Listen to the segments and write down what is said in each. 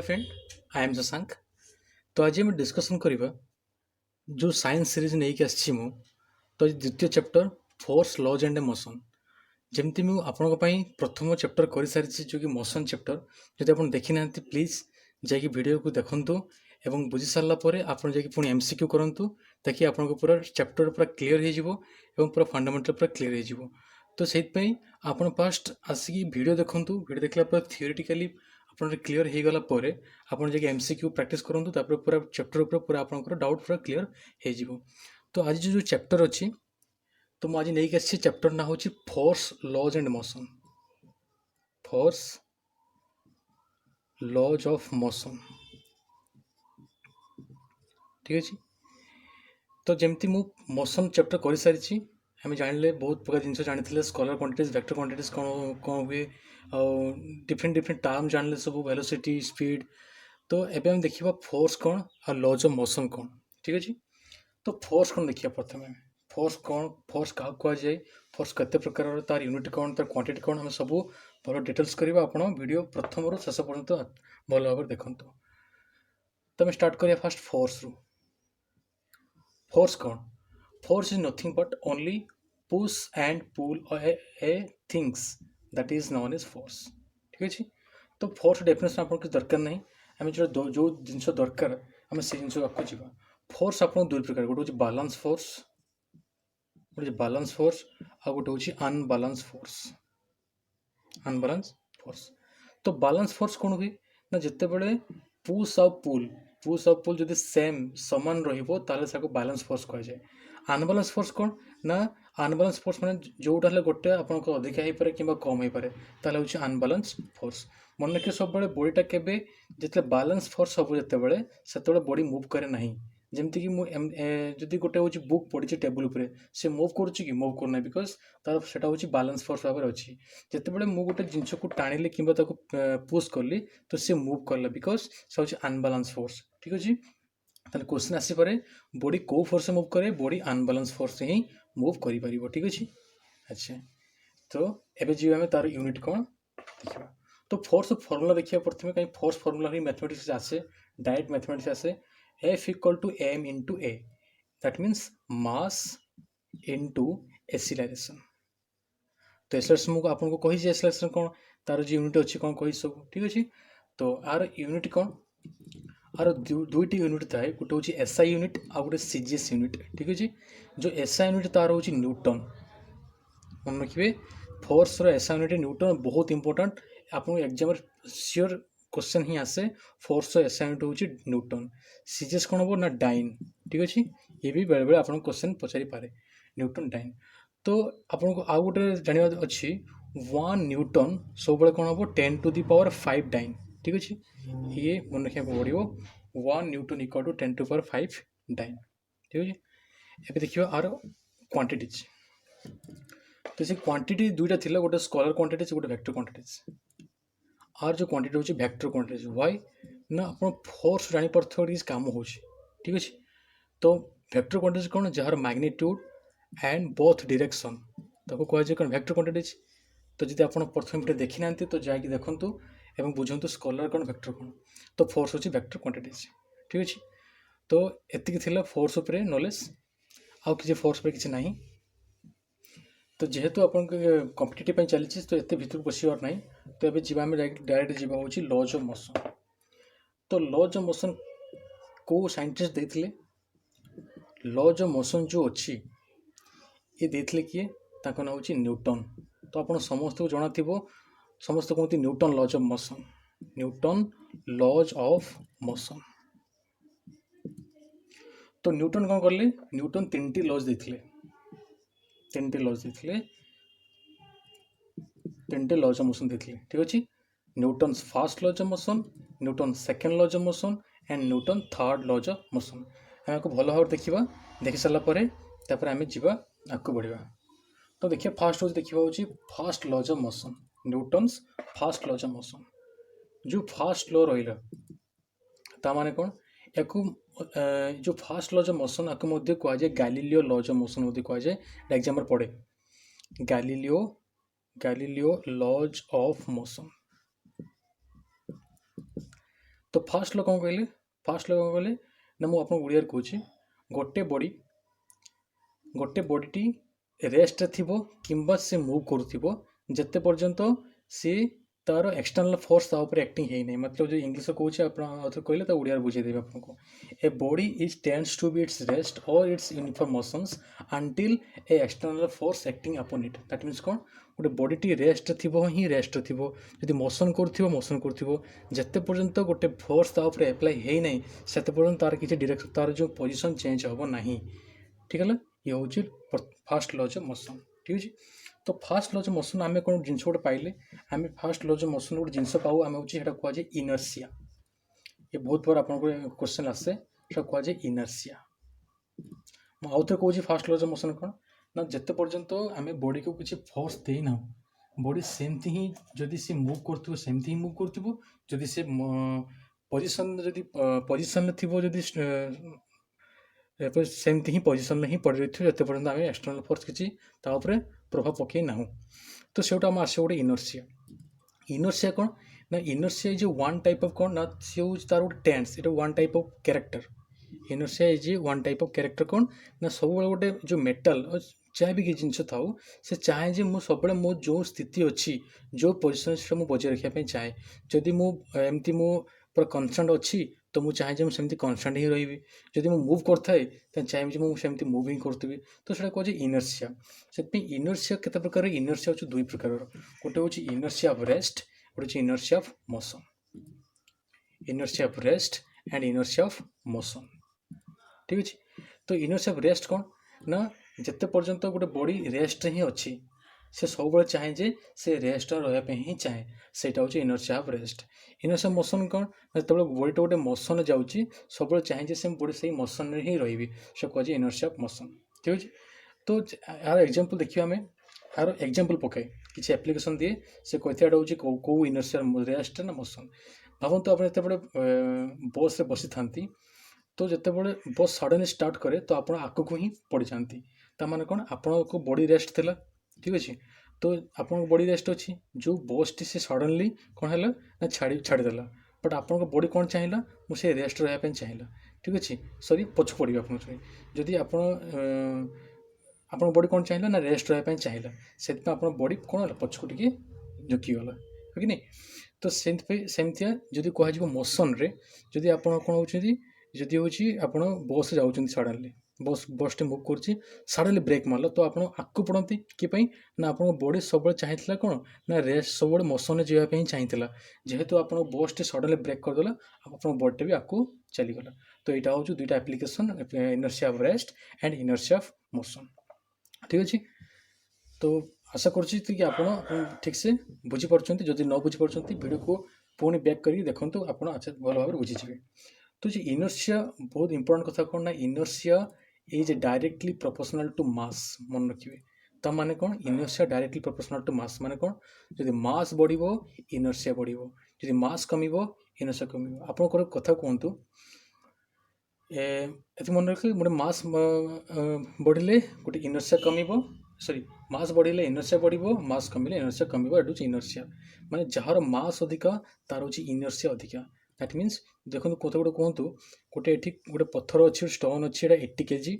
Friend, I am Shashank. तो आज आम डिस्कसन करवा जो साइंस सीरीज नहीं कि आसी मु तो आज द्वितीय chapter force laws and motion जमती मुझे आपण प्रथम चैप्टर कर सारी जो कि मोशन चैप्टर जब आप देखी ना प्लीज जाकि वीडियो को देखु एवं बुझी सारापर आप पुणी एमसीक्यू करूँ ताकि आप पूरा चैप्टर पूरा क्लीयर हो पूरा फंडामेंटल पूरा क्लीयर हो। तो से आप फास्ट आसिक वीडियो देखूँ, वीडियो देखला थियोरेटिकली आप क्लीयर हो गला आप एमसीक्यू प्रैक्टिस करूँ पूरा चैप्टर पूरा आप डाउट पूरा क्लीयर हो। तो आज जो चैप्टर अच्छी तो मुझे नहीं आसी चैप्टर ना हूँ force laws and motion, force laws of motion. ठीक अच्छे। तो जमती मु मोशन चैप्टर कर सारी आम जान बहुत प्रकार जिन जानी स्कलर क्वांटिटीज वेक्टर क्वांटिटीज कौन कौन हुए डिफरेंट डिफरेंट टर्म जान सब वेलोसिटी स्पीड। तो एबे हम देखिए फोर्स कौन और लॉज ऑफ मोशन कौन। ठीक अच्छे। तो फोर्स कौन देखिए प्रथम फोर्स कौन, फोर्स क्या कहुए, फोर्स केते प्रकार, तार यूनिट कौन, तार क्वांटिटी कौन, हम सब भल डिटेल्स करवा आप वीडियो प्रथम रू शेष पर्यंत भल भाव देखु। तो स्टार्ट करिया फास्ट फोर्स रू। फोर्स कौन? Force is nothing but only push and pull a things that is known as force. ठीक अच्छे। तो फोर्स डेफिनेशन आपको किसी दरकार नहीं, आम जो जिन दरकार आम से जिन आपको जा। फोर्स आप दुई प्रकार, गोटे हूँ बालांस फोर्स, गोटे बालांस फोर्स आ गोटे हूँ अनबालांस फोर्स। अनबालांस फोर्स तो बालांस फोर्स कौन हुए ना जिते बड़े पुश आ पुल जब सेम समान रहा बालांस फोर्स कहुए। अनबालांस फोर्स कौन ना अनबालांस फोर्स माने जोटा गोटे आपको अधिका हो पारे कि कम हो पारे हूँ अनबालांस फोर्स। मन रखिए सब बॉडीटा केबे जिते बालांस फोर्स हम जो बॉडी मूव करे ना, जमती कि मुझे गोटे हूँ बुक पड़ी टेबुल उपर से मूव करुच्ची कि मूव करना बिकज तार से हूँ बालांस फोर्स भाव अच्छी। जितेबाला मुझे गोटे जिनस को टाणिली कि पुश कली तो सी मूव कला बिकज से हूँ अनबालांस फोर्स। ठीक अच्छे। ताले क्वेश्चन आसीपे बॉडी को फोर्स मूव करे, बॉडी अनबालांस फोर्स ही मूव कर। ठीक अच्छे। अच्छा तो एबे जी आम तार यूनिट कौन देखा। तो फोर्स फर्मुला देखिए प्रथम कहीं फोर्स फर्मुला ही मैथमेटिक्स आसे, डायरेक्ट मैथमेटिक्स आसे F equal to m into a, that means mass into acceleration. तो एक्सीलरेशन मुझे आपको कही एक्सीलरेशन कौन तार जो यूनिट अच्छी कौन कही सब। ठीक अच्छे। तो आर यूनिट कौन, आर दुईटी यूनिट थाए, गोटे हूँ एसआई यूनिट आ गोटे सीजीएस यूनिट। ठीक अच्छे। जो एसआई यूनिट तार हूँ न्यूटन, मन रखिए फोर्स एसआई यूनिट न्यूटन बहुत इंपोर्टेंट। आपको एग्जाम सियोर क्वेश्चन ही आसे फोर्स एसआई यूनिट हूँ न्यूटन। सीजीएस कौन हम ना डाइन। ठीक अच्छे। ये भी बेले बेले आप क्वेश्चन पचारि पारे न्यूटन डाइन। तो आपको आउ गोटे जानवा अच्छी 1 न्यूटन सब कौन हम 10 टू दी पावर 5 डाइन। ठीक अच्छे। ये मन रखा पड़ो 1 Newton equal to 10 to power 5 dyne. ठीक अच्छे। ये देखिए आर क्वांटिटीज। तो से क्वांटिटी दुईटा थिला, गोटे स्कलर क्वांटिटीज गोटे वेक्टर क्वांटिटीज। आर जो क्वांटिटी हूँ वेक्टर क्वांटिटीज वाई ना आप फोर्स जापर किसी कम हो। ठीक अच्छे। तो वेक्टर क्वांटिटीज कौन jar magnitude and both direction ताको कहुए कौन वेक्टर क्वांटिटीज। तो जब आप प्रथम देखी ना तो जाकि देखूँ एवं बुझंतु स्कलर कौन वेक्टर कौन। तो फोर्स हूँ वेक्टर क्वांटिटीज। ठीक अच्छे। तो एति फोर्स उपर नॉलेज आउ किसी फोर्स पर किसी ना। तो जेहेतु आप कम्पिटिटिव चली तो एत भर पशिबार ना। तो ये जी डायरेक्ट जी हूँ लॉज ऑफ मोशन। तो लॉज ऑफ मोशन को साइंटिस्ट देते लॉज ऑफ मोशन जो अच्छी ये देते किए ना हूँ न्यूटन। तो आप समस्त को जना थी समस्त कहते Newton laws of motion, Newton laws of motion. तो न्यूटन कौन कले, न्यूटन 3टी लॉज देते, 3टी लॉज देते, 3टी लॉज ऑफ मोशन देते। ठीक अच्छे। Newton first laws of motion, Newton second laws of motion and Newton third laws of motion. आम को भल भाव देखा, देखी सारापर आम जा आगे बढ़ा। तो देखिए फास्ट हूँ देखा हूँ first laws of motion, Newton's first laws of motion. जो फर्स्ट लॉ रहा ताने कौन या जो फर्स्ट लॉज ऑफ मोशन आपको कहुए गैलीलियो लॉज ऑफ मोशन कहुए। एग्जाम पढ़े गैलीलियो लॉज ऑफ मोशन। तो फास्ट लो कौन कहले, फास्ट लो कौन कहले ना मुझे आपको ओडिया कहूँ, गोटे बॉडीटी रेस्ट थिबो किंबा से मूव करुथिबो जते पर्यंत सी तार एक्सटर्नल फोर्स ता ऊपर एक्टिंग है नहीं, मतलब जो इंग्लिश कहूँ आप कहले तो ओडिया बुझेदेवी आपको। A body is tends to be its rest और its uniform motions until a external force acting upon it. That means कौन, गोटे बॉडीटी रेस्ट थिबो ही रेस्ट थिबो, जदि मोशन करुथिबो मोशन करुथिबो जते पर्यंत गोटे फोर्स ता ऊपर एप्लाई है नहीं सेते पर्यंत तार किसी डायरेक्शन तार जो पोजीशन चेंज होबो नहीं। ठीक है, ये हूँ फास्ट लॉज ऑफ मोशन। ठीक है, तो फास्ट लॉज ऑफ मोशन आम कौन जिन गोटे पाइले, आम फास्ट लॉज ऑफ मोशन गोटे जिन पाऊ आम हूँ कहुए इनर्सिया। ये बहुत बार आपको क्वेश्चन आसे कहुए इनर्सिया। मुझे आउ थे कहूँ फास्ट लॉज ऑफ मोशन कौन ना जिते पर्यंत आम बॉडी को किसी फोर्स देना बॉडी सेमती ही जदि सी मूव कर सेमती ही मूव कर जदि से पोजिशन जदि पोजिशन थी जदि सेमती ही पोजिशन ही पड़ रही जिते पर्यटन आम एक्सटर्नल फोर्स किसी प्रभाव पकई ना। तो सेटा आम आस गोटे इनर्सिया। इनर्सिया कौन ना inertia is one type of कौन ना सी हूँ तार गोटे टेंस, it one type of character. Inertia is one type of character कौन ना सब गोटे जो मेटल चाहे भी किसी जिनस था से चाहे जे मु सब मो जो स्थिति अच्छी जो पोजिशन मुझे बजाय रखापी चाहे जदि मुझे पूरा कन्स्टांट अच्छी तो मुझे चाहे जे मुझे कन्स्टांट ही रही, जदि मुझे मूव करए तो चाहे मुझे मूव ही करी। तो से कहे इनर्सिया। से इनर्सिया केते प्रकार, इनर्सिया हो दुई प्रकार, गोटे हूँ इनर्सिया ऑफ रेस्ट, गोटे inertia of motion. Inertia of rest and inertia of motion. ठीक अच्छे, तो इनर्सिया ऑफ रेस्ट कौन ना जिते पर्यंत गोटे बॉडी रेस्ट ही अच्छी से सब चाहे जे से रेस्ट रही ही चाहे सेटा हूँ inertia of rest. Inertia of motion कौन जो बॉडी गोटे मोशन जाऊँगी सब चाहे जे से बॉडी से मोशन ही रही से कहे इनर्सिया ऑफ मोशन। ठीक अच्छे, तो यार एग्जांपल देखिए आम यार एग्जांपल पकाए किसी एप्लिकेशन दिए से कहते हूँ कौ इनर्सिया रेस्ट ना मोशन। भावतु आप बस रे बसी था तो जिते बड़े बस सडनली स्टार्ट करे तो आप आग को ही पड़ जाती ताने कौन आपको बॉडी रेस्ट थिला। ठीक अच्छे, तो आप बॉडी रेस्ट अच्छी जो बस टी से सडनली कौन है ना छाड़देला बट आप बॉडी कौन चाहिए मुझे रेस्ट रहा चाहिए। ठीक अच्छे, सॉरी पछ पड़ी आप जदि आप बॉडी कौन चाहिए ना रेस्ट रहा चाहिए से आप बॉडी कौन है पछ को टे झुकीगला है कि नहीं। तो सेमती जदि कह मोशन रे जदि आप कौन होती जदि हूँ आप बस जाऊँ सडनली बस टे मूव कर सडनली ब्रेक मारल तो आप आगे पड़ती कि ना आप बॉडी सब चाहिए कौन ना रेस्ट सब मोशन जावाई चाहिए जेहेतु आप बस टे सडनली ब्रेक करदेला आप बॉडी भी आगे चलीगला। तो यहाँ हूँ दुईटा application inertia of rest and inertia of motion. ठीक अच्छे, तो आशा कर ठीक से बुझीपार जदि न बुझीपार वीडियो को पुणी बैक कर देखूँ आप भल भाव बुझीजे। तो जो इनर्सिया बहुत इंपोर्टेंट कथा कौन ना inertia is directly proportional to mass मन रखिए। तो माने कौन inertia directly proportional to mass माने कौन जदि मास बढ़ इनर्सिया बढ़ जदि मास कम इनर्सिया कम। आप कथा कहतु ये मन रख गोटे मास बढ़ले गोटे इनर्सिया कम सॉरी मास बढ़ले इनर्सिया बढ़ मास कमिले इनर्सिया कम एट इनर्सिया माने जार मास अधिका तार हूँ इनर्सिया अधिका। दैट मीन्स देखो कत गोटे कहतु गोटे ये गोटे पत्थर अच्छी स्टोन अच्छी 80 kg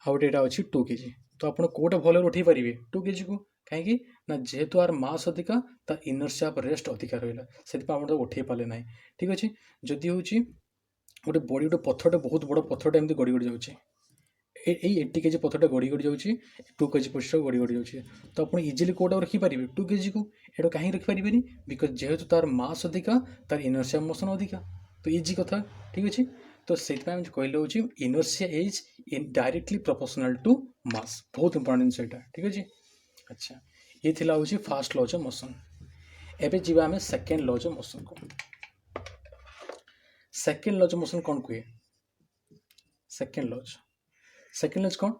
आ गए अच्छी 2 kg तो आप कौटे भल उठे पारे 2 kg को कहीं ना जेहेतु आर मास अधिका तार इनर्सिया रेस्ट अधिका रहा से आप उठे पारे ना। ठीक अच्छे, जदि हूँ गोटे बड़ी गोटे पत्थरटे बहुत बड़ पत्थरटे एमती गड़ी गड़ी जाऊँगी 80 kg पत्थरटा गड़ी गड़ी जाऊँगी 2 kg पॉइंट गड़ी गड़ी जाऊँगी तो आप इजिली कौटा रखिपारे 2 kg को एटा कहीं रखिपारे बिकज जेहेतु तार मास अधिका तार इनर्सिया मोशन अधिका तो इजी कथा। ठीक अच्छे, तो से कहले हूँ inertia is in directly proportional to mass बहुत इंपोर्टेंट जिनस यहाँ। ठीक अच्छे, अच्छा ये थिला हूँ फास्ट लॉज ऑफ मोशन। एबे जीवा आमे सेकेंड लॉज ऑफ मोशन को। सेकेंड लॉज ऑफ मोशन कौन कहे सेकेंड लॉज कौन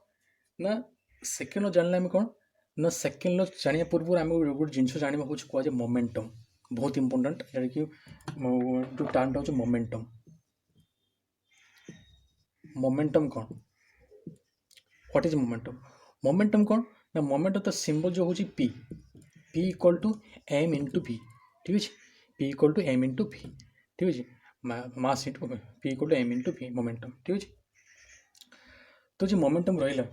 ना सेकेंड लॉज जानले कौन ना सेकेंड लॉज जाना पूर्व आम गोटे जिन जाना हूँ कहुए मोमेंटम बहुत इंपोर्टेंट जहाँ कि जो टर्मटा हूँ मोमेंटम। मोमेंटम कौन व्हाट इज मोमेंटम मोमेंटम कौन ना मोमेंटम तो सिंबल जो हूँ P P equal to M into भी। ठीक है, P equal to M into भी। ठीक अच्छे mass into P equal to M into P momentum ठीक अच्छे तो जो मोमेंटम रहा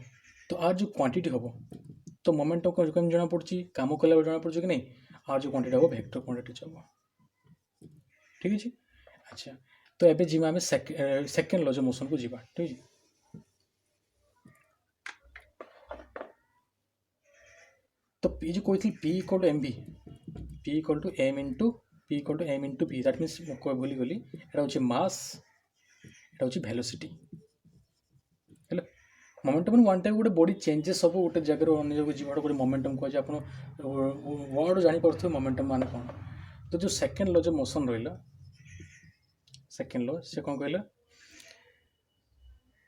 तो आर जो क्वांटिटी हम तो मोमेंटम को कम जना पड़ी कम कला जना पड़ी कि नहीं आर जो क्वांटिटी हम वेक्टर क्वांटिटी हम ठीक अच्छे अच्छा तो एबे जीवा आम सेकेंड लॉ ऑफ मोशन को जीवा ठीक है तो पी जो कहती पी इक्वल टू एम भी P equal to M into P that means भूली गली एटा हूँ मास एटा हूँ वेलोसिटी है मोमेंटम वन टाइम गोटे बॉडी चेंजेस सब गोटे जगह अन्य जगह जीवन गोटे मोमेंटम कहे आप वर्ड जापर मोमेंटम मान कौन तो जो सेकेंड लॉ जो मोशन रहा सेकेंड लॉ से कौन कहला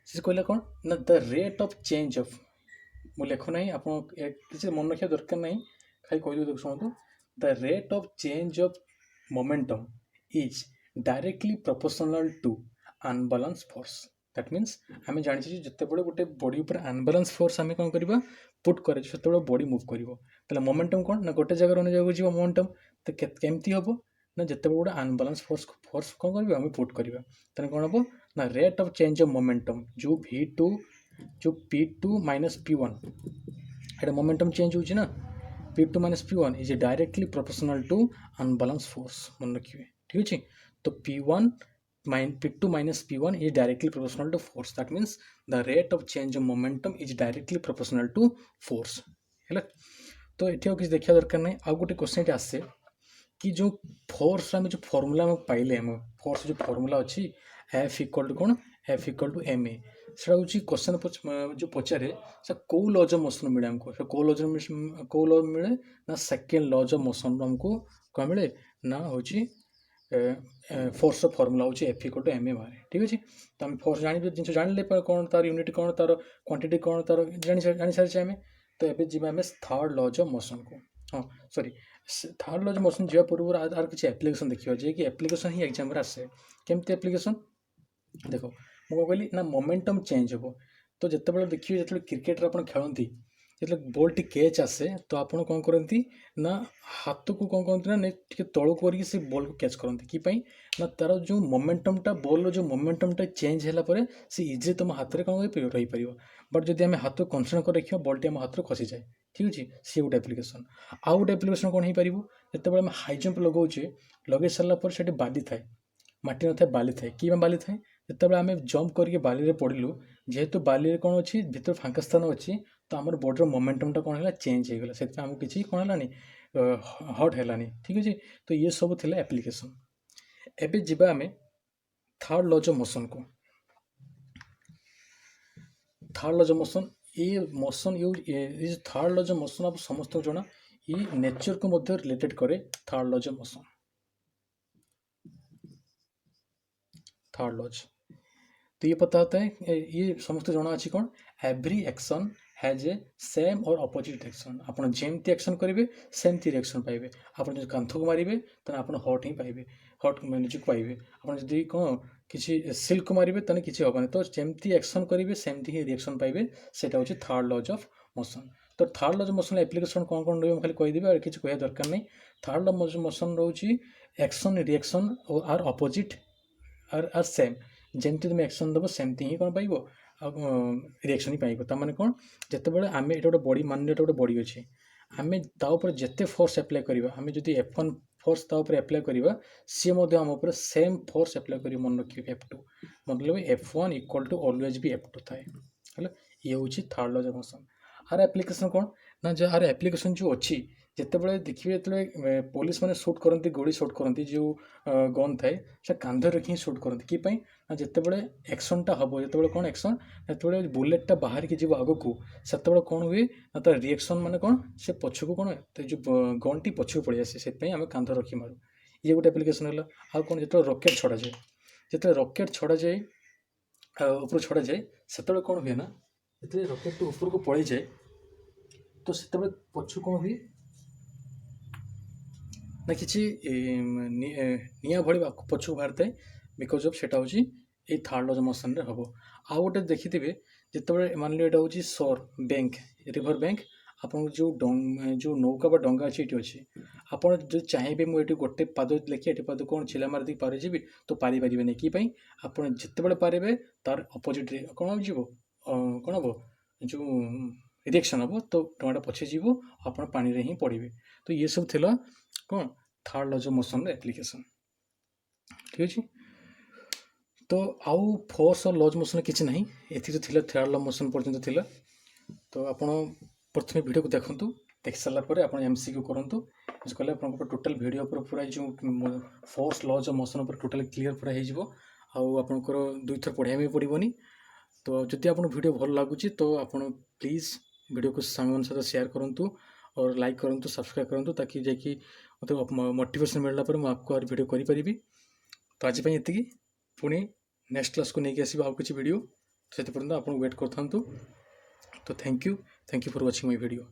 से कहला कौन ना the rate of change of मु लिखु ना आप किसी मन रखा दरकार ना खाली कहीदे शुणु the rate of change of momentum is directly proportional to unbalance force that means आम जानी जिते बड़े गोटे बॉडी पर अनबालांस फोर्स आम कौन करवा पुट करे से बॉडी मूव कर मोमेंटम कौन ना गोटे जगह अन्य जगह जीव मोमेंटम तो केमती हम ना जिते गोटे अनबालांस फोर्स कौन कर पुट करवा तेना कौन हम ना rate of change of momentum जो V2 जो P2 माइनस P1 एटा मोमेंटम चेंज होची ना P2 minus P1 is directly proportional to unbalance force मन रखिए ठीक अच्छे तो P2 minus P1 is directly proportional to force that means the rate of change of momentum is directly proportional to force है तो ये किसी देखा दरकार नहीं आ गोटे क्वेश्चन आसे कि जो फोर्स जो फॉर्मूला पाइले फोर्स जो फॉर्मूला अच्छी F इक्वल टू कौन F equal to M A से हूँ क्वेश्चन जो पचारे से कौ लॉज ऑफ मोशन मिले हमको कौ लॉ मिले ना सेकेंड लॉज ऑफ मोशन आमको कौन मिले ना हूँ फोर्स फॉर्मूला हूँ F equal to M A बाहर ठीक अच्छे तो आम फोर्स जान जिन जान कौन तार यूनिट कौन तार क्वांटिटी कौन तार जानी सारी आम तो ये जी आम थर्ड लॉज ऑफ मोशन को हाँ sorry third laws of motion जा पूर्व आर किसी एप्लिकेशन देखिए जे कि एप्लिकेशन ही एग्जाम आसे केमती एप्लिकेशन देख मुझे कहली ना मोमेंटम चेंज हम तो जिते देखिए जो क्रिकेट आप खेलती जो बॉल टी कैच आसे तो आप कौन करती ना हाथ को कौन करते ना टे तौक करके से बॉल को कैच करती कि ना तार जो मोमेंटमटा बॉल जो मोमेंटमटा चेंज है से इजी तुम हाथ में कौन रही पार बट जब आम हाथ को कन्सर्न कर रखा बॉल टी आम हाथ खसी जाए ठीक अच्छे सी गोटे एप्लिकेशन आउ गोटे एप्लिकेशन कौन हो पार जो हाई जंप लगाऊे लगे सारापर से बाली थाए माटी न था बाली थाए कि बाली थाए जो आम जंप करके बाली पड़ू जेहेतु बाली कौन अच्छी भर फांका स्थान अच्छी तो आम बॉडीर मोमेंटमटा कौन है चेंज होगा से आमको किसी कौन है हट है ठीक अच्छे तो ये सब थी एप्लिकेशन एबे जीवा आम थर्ड लॉज ऑफ मोशन को थर्ड लॉज ऑफ मोशन ये मोशन ये थर्ड लॉज ऑफ मोशन आप समस्त जना ये नेचर को मध्य रिलेटेड करे third laws of motion third laws तो ये पता होता है ये समस्त जना अच्छी कौन every action has a same और अपोजिट एक्शन आप जमती एक्शन करेंगे सेमती रिएक्शन पाइबे आप जो कांथ को मारे तो आप हट ही पाइबे हट निजक पाइबे आप कौन किसी सिल्क को मारे तो किसी हेनी तो जमती एक्शन करेंगे सेमती ही रिएक्शन पाइबे से हूँ थर्ड लॉज ऑफ मोशन तो third laws of motion application कौन कौन रही खाली कहीदेवी और किसी कह दरकार नहीं थर्ड लॉ ऑफ मोशन रोचे action reaction are opposite are same जमती तुम एक्शन दब सेमती ही कौन पाइब रिएक्शन ही पाइब ताने कौन जिते आम ये गोटे बॉडी मान गोटे बॉडी अच्छे आम तापर जिते फोर्स एप्लाय करवा आम जो F1 फोर्स तापर एप्लाय करवा सी आम सेम फोर्स एप्लाय कर मन रखिए F2 मतलब F1 इक्वल टू ऑलवेज भी F2 थाए है ये हूँ थर्ड लॉ ऑफ मोशन आर एप्लिकेशन कौन ना जो आर एप्लिकेशन जो अच्छी जिते देखिए जो पुलिस मैंने सुट करती गोली सुट करती जो गन थाए से कांध रखी सुट करती कि ना जिते एक्शनटा हम जो कौन एक्शन जो बुलेटा बाहर की जीव आग को से कौन हुए ना तो रिएक्शन माने कौन से पछक कौन जो गन टी पछक पड़े आसे से आम कांध रखी मारू ये गोटे एप्लिकेशन है आ कौन जो रॉकेट छड़ा जाए जो रॉकेट छड़ा जाए ऊपर छड़ा जाए से कौन हुए ना जो रॉकेट ऊपर को पड़े जाए तो से पछक कौन हुए ना कि निआ भाई पछक बाहर थाए बिकज अफ सेटा हूँ ये थर्ड लॉ ऑफ मोशन रे हम आउ गोटे देखिथे जिते मान लो यहाँ हूँ सोर बैंक रिवर बैंक आप जो नौका डंगा अच्छी ये अच्छे ଆପଣ ଯଦି ଚାହିଁବେ ମୁଁ ଏଠି ଗୋଟେ ପାଦ ଲେଖି ଏଠି ପାଦ କ'ଣ ଛିଲା ମାରିଦେଇ ପାରିଯିବି ତ ପାରିପାରିବେନି କି ପାଇଁ ଆପଣ ଯେତେବେଳେ ପାରିବେ ତାର ଅପୋଜିଟ୍ରେ କ'ଣ ଯିବ କ'ଣ ହେବ ଯେଉଁ ରିଆକ୍ସନ୍ ହେବ ତ ଟମାଟୋ ପଛେ ଯିବ ଆପଣ ପାଣିରେ ହିଁ ପଡ଼ିବେ। ତ ଇଏ ସବୁ ଥିଲା କ'ଣ ଥାର୍ଡ଼ ଲଜ୍ ଅଫ୍ ମୋସନ୍ର ଆପ୍ଲିକେସନ୍। ଠିକ୍ ଅଛି। ତ ଆଉ ଫୋର୍ସ ଆଉ ଲଜ୍ ମୋସନ୍ କିଛି ନାହିଁ, ଏଥିରେ ଥିଲା ଥାର୍ଡ଼ ଲଜ୍ ମୋସନ୍ ପର୍ଯ୍ୟନ୍ତ ଥିଲା। ତ ଆପଣ ପ୍ରଥମେ ଭିଡ଼ିଓକୁ ଦେଖନ୍ତୁ, ଦେଖି ସାରିଲା ପରେ ଆପଣ MCQ କରନ୍ତୁ, କଲେ ଆପଣଙ୍କର ଟୋଟାଲ୍ ଭିଡ଼ିଓ ଉପରେ ପୁରା ଯେଉଁ ଫୋର୍ସ ଲଜ୍ ଅଫ୍ ମୋସନ୍ ଉପରେ ଟୋଟାଲ୍ କ୍ଲିୟର୍ ପୁରା ହେଇଯିବ, ଆଉ ଆପଣଙ୍କର ଦୁଇଥର ପଢ଼ିବା ପାଇଁ ପଡ଼ିବନି। ତ ଯଦି ଆପଣଙ୍କୁ ଭିଡ଼ିଓ ଭଲ ଲାଗୁଛି ତ ଆପଣ ପ୍ଲିଜ୍ ଭିଡ଼ିଓକୁ ସାଙ୍ଗମାନଙ୍କ ସହିତ ସେୟାର କରନ୍ତୁ और लाइक କରନ୍ତୁ, ସବସ୍କ୍ରାଇବ୍ କରନ୍ତୁ, ତାକି ଯାଇକି ମୋତେ ମୋଟିଭେସନ୍ ମିଳିଲା ପରେ ମୁଁ ଆଗକୁ ଆହୁରି ଭିଡ଼ିଓ କରିପାରିବି। ତ ଆଜି ପାଇଁ ଏତିକି, ପୁଣି ନେକ୍ସଟ କ୍ଲାସ୍କୁ ନେଇକି ଆସିବ ଆଉ କିଛି ଭିଡ଼ିଓ, ସେଥି ପର୍ଯ୍ୟନ୍ତ ଆପଣ ୱେଟ୍ କରିଥାନ୍ତୁ। ତ thank you for watching my video.